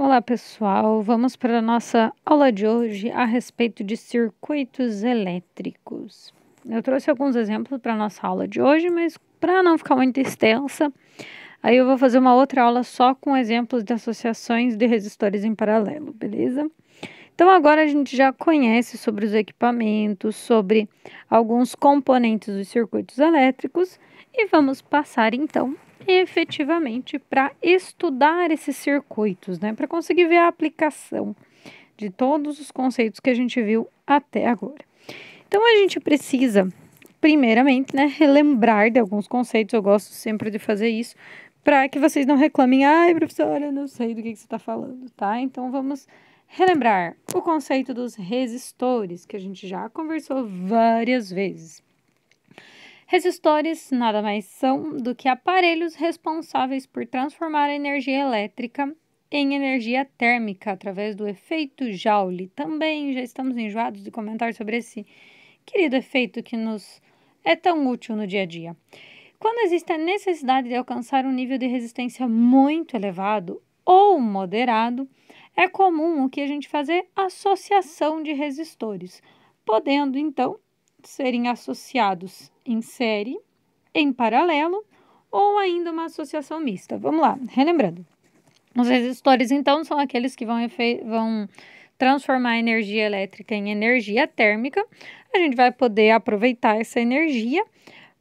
Olá, pessoal. Vamos para a nossa aula de hoje a respeito de circuitos elétricos. Eu trouxe alguns exemplos para a nossa aula de hoje, mas para não ficar muito extensa, aí eu vou fazer uma outra aula só com exemplos de associações de resistores em paralelo, beleza? Então, agora a gente já conhece sobre os equipamentos, sobre alguns componentes dos circuitos elétricos e vamos passar então efetivamente para estudar esses circuitos, né? Para conseguir ver a aplicação de todos os conceitos que a gente viu até agora. Então, a gente precisa, primeiramente, né, relembrar de alguns conceitos. Eu gosto sempre de fazer isso para que vocês não reclamem, ai, professora, eu não sei do que você está falando, tá? Então, vamos relembrar o conceito dos resistores, que a gente já conversou várias vezes. Resistores nada mais são do que aparelhos responsáveis por transformar a energia elétrica em energia térmica através do efeito Joule. Também já estamos enjoados de comentar sobre esse querido efeito que nos é tão útil no dia a dia. Quando existe a necessidade de alcançar um nível de resistência muito elevado ou moderado, é comum o que a gente fazer associação de resistores, podendo então serem associados em série, em paralelo ou ainda uma associação mista. Vamos lá, relembrando. Os resistores então são aqueles que vão transformar a energia elétrica em energia térmica. A gente vai poder aproveitar essa energia,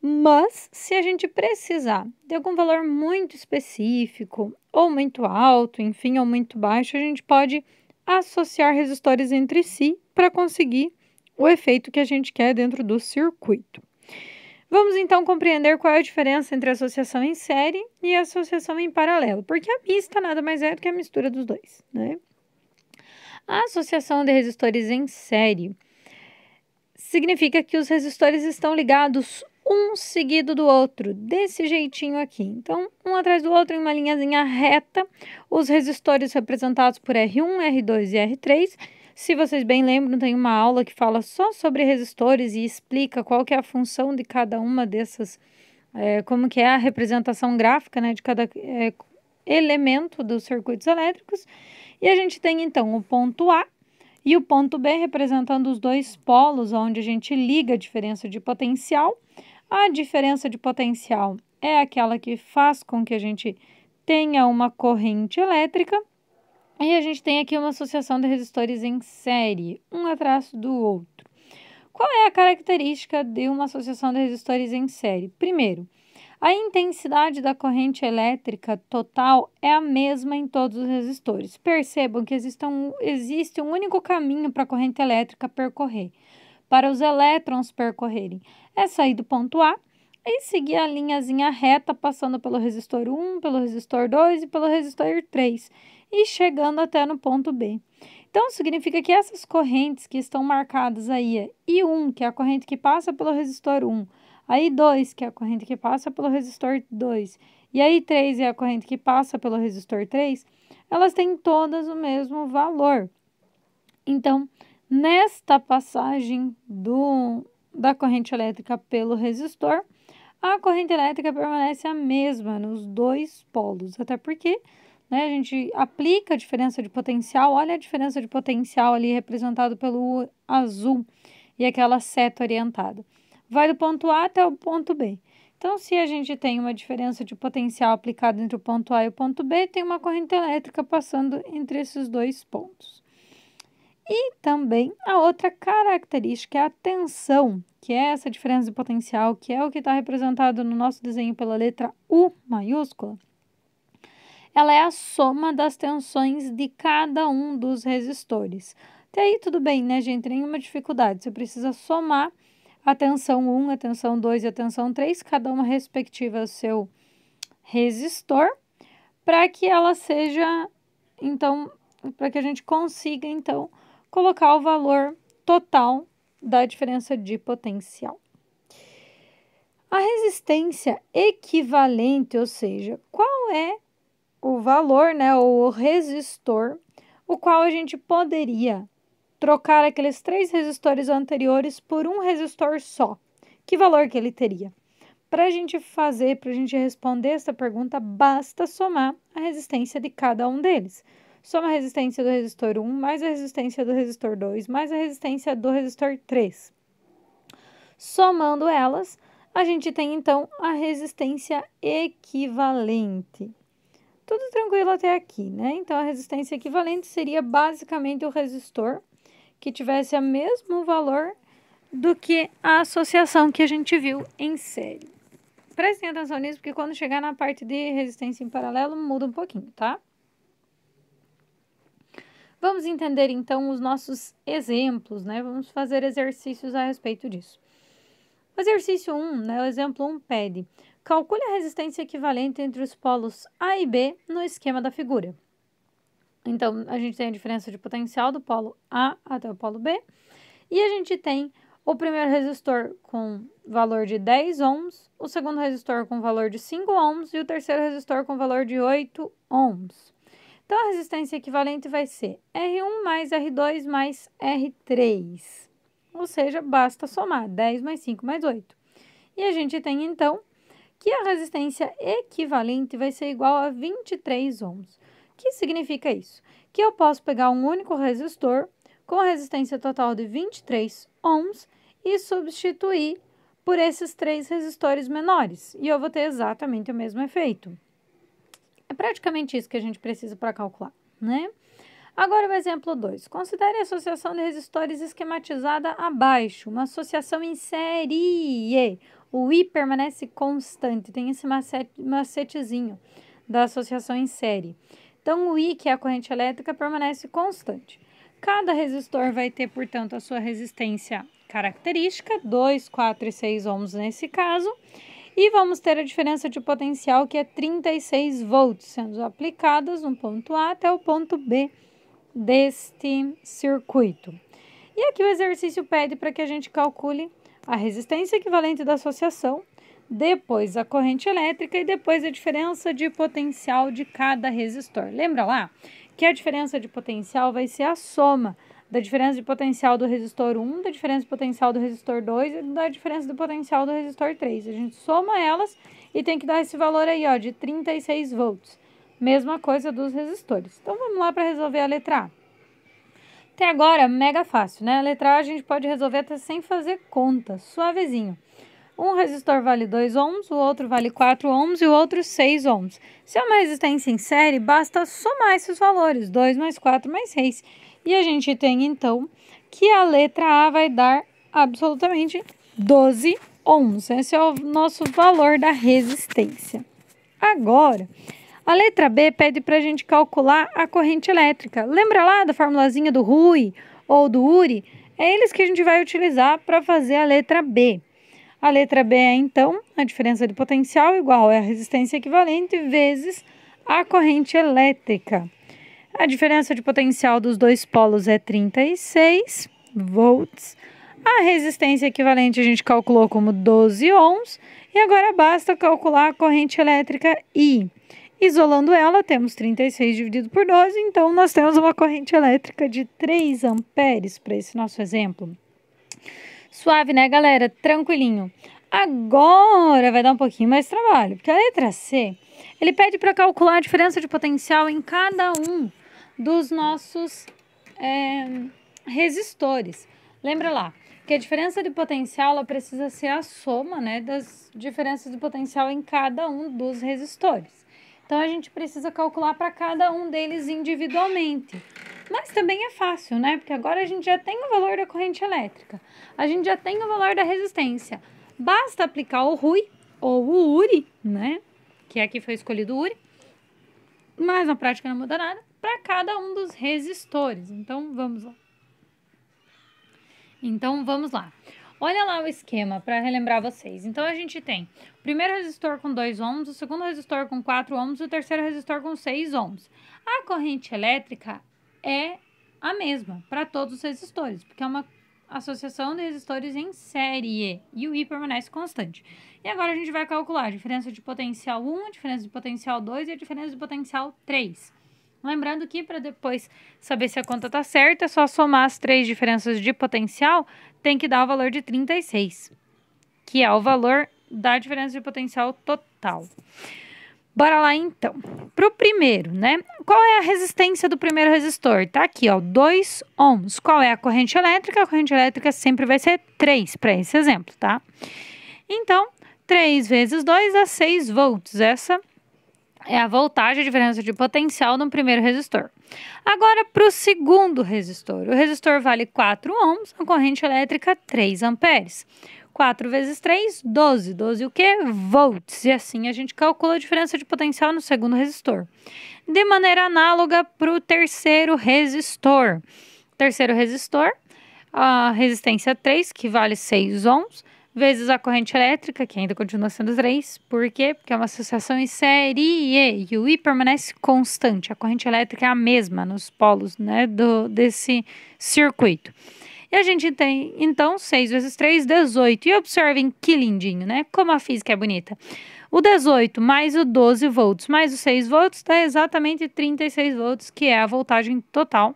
mas se a gente precisar de algum valor muito específico, ou muito alto, enfim, ou muito baixo, a gente pode associar resistores entre si para conseguir o efeito que a gente quer dentro do circuito. Vamos então compreender qual é a diferença entre a associação em série e a associação em paralelo, porque a mista nada mais é do que a mistura dos dois, né? A associação de resistores em série significa que os resistores estão ligados um seguido do outro, desse jeitinho aqui. Então, um atrás do outro em uma linhazinha reta, os resistores representados por R1, R2 e R3. Se vocês bem lembram, tem uma aula que fala só sobre resistores e explica qual que é a função de cada uma dessas, como que é a representação gráfica, né, de cada elemento dos circuitos elétricos. E a gente tem, então, o ponto A e o ponto B representando os dois polos, onde a gente liga a diferença de potencial. A diferença de potencial é aquela que faz com que a gente tenha uma corrente elétrica. E a gente tem aqui uma associação de resistores em série, um atrás do outro. Qual é a característica de uma associação de resistores em série? Primeiro, a intensidade da corrente elétrica total é a mesma em todos os resistores. Percebam que existe um único caminho para a corrente elétrica percorrer, para os elétrons percorrerem. É sair do ponto A e seguir a linhazinha reta, passando pelo resistor 1, pelo resistor 2 e pelo resistor 3, e chegando até no ponto B. Então, significa que essas correntes que estão marcadas aí, I1, que é a corrente que passa pelo resistor 1, a I2, que é a corrente que passa pelo resistor 2, e a I3 é a corrente que passa pelo resistor 3, elas têm todas o mesmo valor. Então, nesta passagem da corrente elétrica pelo resistor, a corrente elétrica permanece a mesma nos dois polos, até porque, né, a gente aplica a diferença de potencial, olha a diferença de potencial ali representado pelo azul e aquela seta orientada. Vai do ponto A até o ponto B. Então, se a gente tem uma diferença de potencial aplicada entre o ponto A e o ponto B, tem uma corrente elétrica passando entre esses dois pontos. E também a outra característica é a tensão, que é essa diferença de potencial, que é o que está representado no nosso desenho pela letra U maiúscula. Ela é a soma das tensões de cada um dos resistores. Até aí tudo bem, né, gente? Nenhuma dificuldade. Você precisa somar a tensão 1, a tensão 2 e a tensão 3, cada uma respectiva ao seu resistor, para que ela seja, então, para que a gente consiga, então, colocar o valor total da diferença de potencial. A resistência equivalente, ou seja, qual é o valor, né, ou o resistor, o qual a gente poderia trocar aqueles 3 resistores anteriores por um resistor só. Que valor que ele teria? Para a gente responder essa pergunta, basta somar a resistência de cada um deles. soma a resistência do resistor 1 mais a resistência do resistor 2 mais a resistência do resistor 3. Somando elas, a gente tem então a resistência equivalente. Tudo tranquilo até aqui, né? Então, a resistência equivalente seria basicamente o resistor que tivesse o mesmo valor do que a associação que a gente viu em série. Prestem atenção nisso, porque quando chegar na parte de resistência em paralelo, muda um pouquinho, tá? Vamos entender, então, os nossos exemplos, né? Vamos fazer exercícios a respeito disso. O exercício 1, né? O exemplo 1 pede: calcule a resistência equivalente entre os polos A e B no esquema da figura. Então, a gente tem a diferença de potencial do polo A até o polo B. E a gente tem o primeiro resistor com valor de 10 ohms, o segundo resistor com valor de 5 ohms e o terceiro resistor com valor de 8 ohms. Então, a resistência equivalente vai ser R1 mais R2 mais R3. Ou seja, basta somar 10 mais 5 mais 8. E a gente tem, então, que a resistência equivalente vai ser igual a 23 ohms. O que significa isso? Que eu posso pegar um único resistor com a resistência total de 23 ohms e substituir por esses 3 resistores menores. E eu vou ter exatamente o mesmo efeito. É praticamente isso que a gente precisa para calcular, né? Agora o exemplo 2. Considere a associação de resistores esquematizada abaixo, uma associação em série. O I permanece constante, tem esse macetezinho da associação em série. Então, o I, que é a corrente elétrica, permanece constante. Cada resistor vai ter, portanto, a sua resistência característica, 2, 4 e 6 ohms nesse caso, e vamos ter a diferença de potencial, que é 36 volts, sendo aplicadas no ponto A até o ponto B deste circuito. E aqui o exercício pede para que a gente calcule a resistência equivalente da associação, depois a corrente elétrica e depois a diferença de potencial de cada resistor. Lembra lá que a diferença de potencial vai ser a soma da diferença de potencial do resistor 1, da diferença de potencial do resistor 2 e da diferença de potencial do resistor 3. A gente soma elas e tem que dar esse valor aí, ó, de 36 volts. Mesma coisa dos resistores. Então, vamos lá para resolver a letra A. Até agora, mega fácil, né? A letra A a gente pode resolver até sem fazer conta, suavezinho. Um resistor vale 2 ohms, o outro vale 4 ohms e o outro 6 ohms. Se é uma resistência em série, basta somar esses valores, 2 mais 4 mais 6. E a gente tem, então, que a letra A vai dar absolutamente 12 ohms. Esse é o nosso valor da resistência. Agora, a letra B pede para a gente calcular a corrente elétrica. Lembra lá da formulazinha do RUI ou do URI? É eles que a gente vai utilizar para fazer a letra B. A letra B é, então, a diferença de potencial igual a resistência equivalente vezes a corrente elétrica. A diferença de potencial dos dois polos é 36 volts. A resistência equivalente a gente calculou como 12 ohms. E agora basta calcular a corrente elétrica I. Isolando ela, temos 36 dividido por 12, então nós temos uma corrente elétrica de 3 amperes para esse nosso exemplo. Suave, né, galera? Tranquilinho. Agora vai dar um pouquinho mais de trabalho, porque a letra C, ele pede para calcular a diferença de potencial em cada um dos nossos resistores. Lembra lá que a diferença de potencial ela precisa ser a soma, né, das diferenças de potencial em cada um dos resistores. Então, a gente precisa calcular para cada um deles individualmente. Mas também é fácil, né? Porque agora a gente já tem o valor da corrente elétrica. A gente já tem o valor da resistência. Basta aplicar o RUI ou o URI, né? Que aqui foi escolhido o URI. Mas na prática não muda nada. Para cada um dos resistores. Então, vamos lá. Olha lá o esquema para relembrar vocês. Então, a gente tem o primeiro resistor com 2 ohms, o segundo resistor com 4 ohms e o terceiro resistor com 6 ohms. A corrente elétrica é a mesma para todos os resistores, porque é uma associação de resistores em série e o I permanece constante. E agora a gente vai calcular a diferença de potencial 1, a diferença de potencial 2 e a diferença de potencial 3. Lembrando que para depois saber se a conta está certa, é só somar as 3 diferenças de potencial, tem que dar o valor de 36, que é o valor da diferença de potencial total. Bora lá então. Para o primeiro, né? Qual é a resistência do primeiro resistor? Tá aqui, ó, 2 ohms. Qual é a corrente elétrica? A corrente elétrica sempre vai ser 3 para esse exemplo, tá? Então, 3 vezes 2 dá 6 volts. Essa é a voltagem, a diferença de potencial no primeiro resistor. Agora, para o segundo resistor. O resistor vale 4 ohms, a corrente elétrica 3 amperes. 4 vezes 3, 12. 12 o quê? Volts. E assim a gente calcula a diferença de potencial no segundo resistor. De maneira análoga para o terceiro resistor. Terceiro resistor, a resistência 3, que vale 6 ohms, vezes a corrente elétrica, que ainda continua sendo 3. Por quê? Porque é uma associação em série e o I permanece constante. A corrente elétrica é a mesma nos polos, né, desse circuito. E a gente tem, então, 6 vezes 3, 18. E observem que lindinho, né? Como a física é bonita. O 18 mais o 12 volts mais os 6 volts dá exatamente 36 volts, que é a voltagem total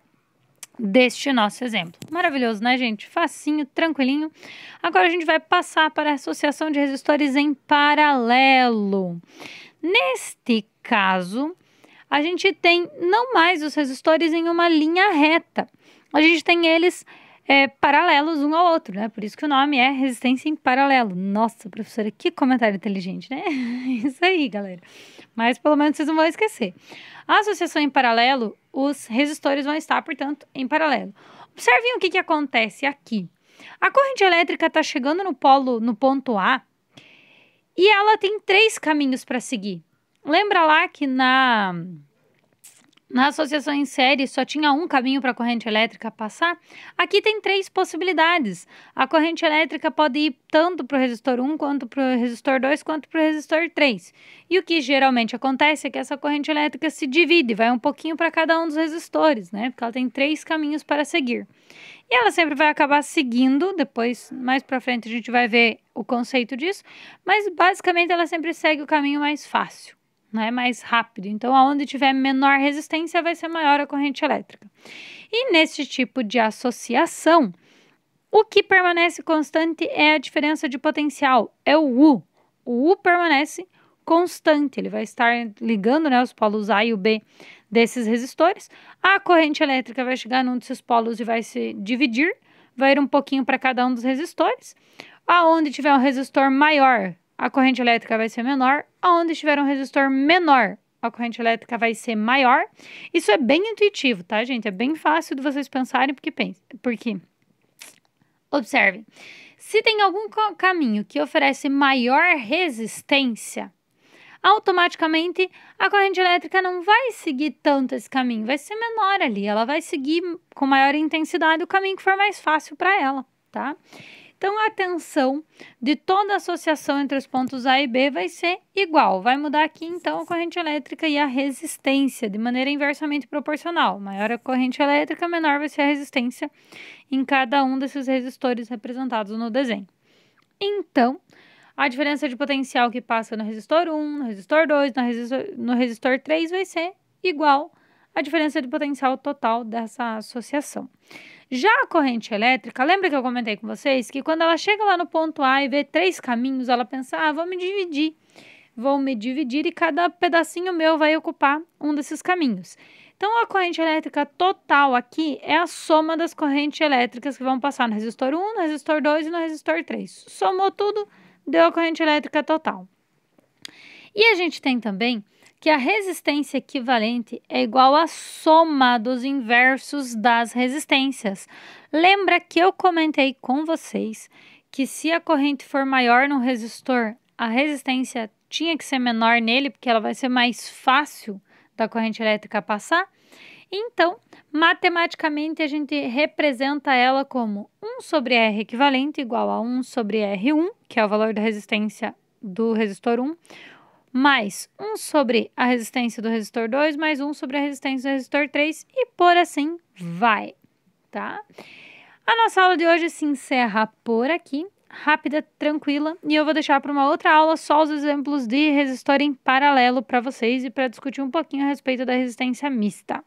deste nosso exemplo. Maravilhoso, né, gente? Facinho, tranquilinho. Agora a gente vai passar para a associação de resistores em paralelo. Neste caso, a gente tem não mais os resistores em uma linha reta. A gente tem eles paralelos um ao outro, né? Por isso que o nome é resistência em paralelo. Nossa, professora, que comentário inteligente, né? Isso aí, galera. Mas pelo menos vocês não vão esquecer. A associação em paralelo, os resistores vão estar, portanto, em paralelo. Observem o que acontece aqui. A corrente elétrica está chegando no ponto A e ela tem 3 caminhos para seguir. Lembra lá que na associação em série só tinha um caminho para a corrente elétrica passar? Aqui tem 3 possibilidades. A corrente elétrica pode ir tanto para o resistor 1, quanto para o resistor 2, quanto para o resistor 3. E o que geralmente acontece é que essa corrente elétrica se divide, vai um pouquinho para cada um dos resistores, né? Porque ela tem 3 caminhos para seguir. E ela sempre vai acabar seguindo, depois, mais para frente, a gente vai ver o conceito disso, mas basicamente ela sempre segue o caminho mais fácil, né, mais rápido. Então, aonde tiver menor resistência, vai ser maior a corrente elétrica. E nesse tipo de associação, o que permanece constante é a diferença de potencial, é o U. O U permanece constante, ele vai estar ligando, né, os polos A e o B desses resistores. A corrente elétrica vai chegar num desses polos e vai se dividir, vai ir um pouquinho para cada um dos resistores. Aonde tiver um resistor maior, a corrente elétrica vai ser menor. Aonde tiver um resistor menor, a corrente elétrica vai ser maior. Isso é bem intuitivo, tá, gente? É bem fácil de vocês pensarem, porque observem, se tem algum caminho que oferece maior resistência, automaticamente a corrente elétrica não vai seguir tanto esse caminho, vai ser menor ali, ela vai seguir com maior intensidade o caminho que for mais fácil para ela, tá? Então, a tensão de toda a associação entre os pontos A e B vai ser igual. Vai mudar aqui, então, a corrente elétrica e a resistência, de maneira inversamente proporcional. Maior a corrente elétrica, menor vai ser a resistência em cada um desses resistores representados no desenho. Então, a diferença de potencial que passa no resistor 1, no resistor 2, no resistor 3 vai ser igual à diferença de potencial total dessa associação. Já a corrente elétrica, lembra que eu comentei com vocês que quando ela chega lá no ponto A e vê 3 caminhos, ela pensa, vou me dividir e cada pedacinho meu vai ocupar um desses caminhos. Então, a corrente elétrica total aqui é a soma das correntes elétricas que vão passar no resistor 1, no resistor 2 e no resistor 3. Somou tudo, deu a corrente elétrica total. E a gente tem também que a resistência equivalente é igual à soma dos inversos das resistências. Lembra que eu comentei com vocês que se a corrente for maior no resistor, a resistência tinha que ser menor nele, porque ela vai ser mais fácil da corrente elétrica passar? Então, matematicamente, a gente representa ela como 1 sobre R equivalente igual a 1 sobre R1, que é o valor da resistência do resistor 1, mais 1 sobre a resistência do resistor 2, mais 1 sobre a resistência do resistor 3, e por assim vai, tá? A nossa aula de hoje se encerra por aqui, rápida, tranquila, e eu vou deixar para uma outra aula só os exemplos de resistor em paralelo para vocês e para discutir um pouquinho a respeito da resistência mista.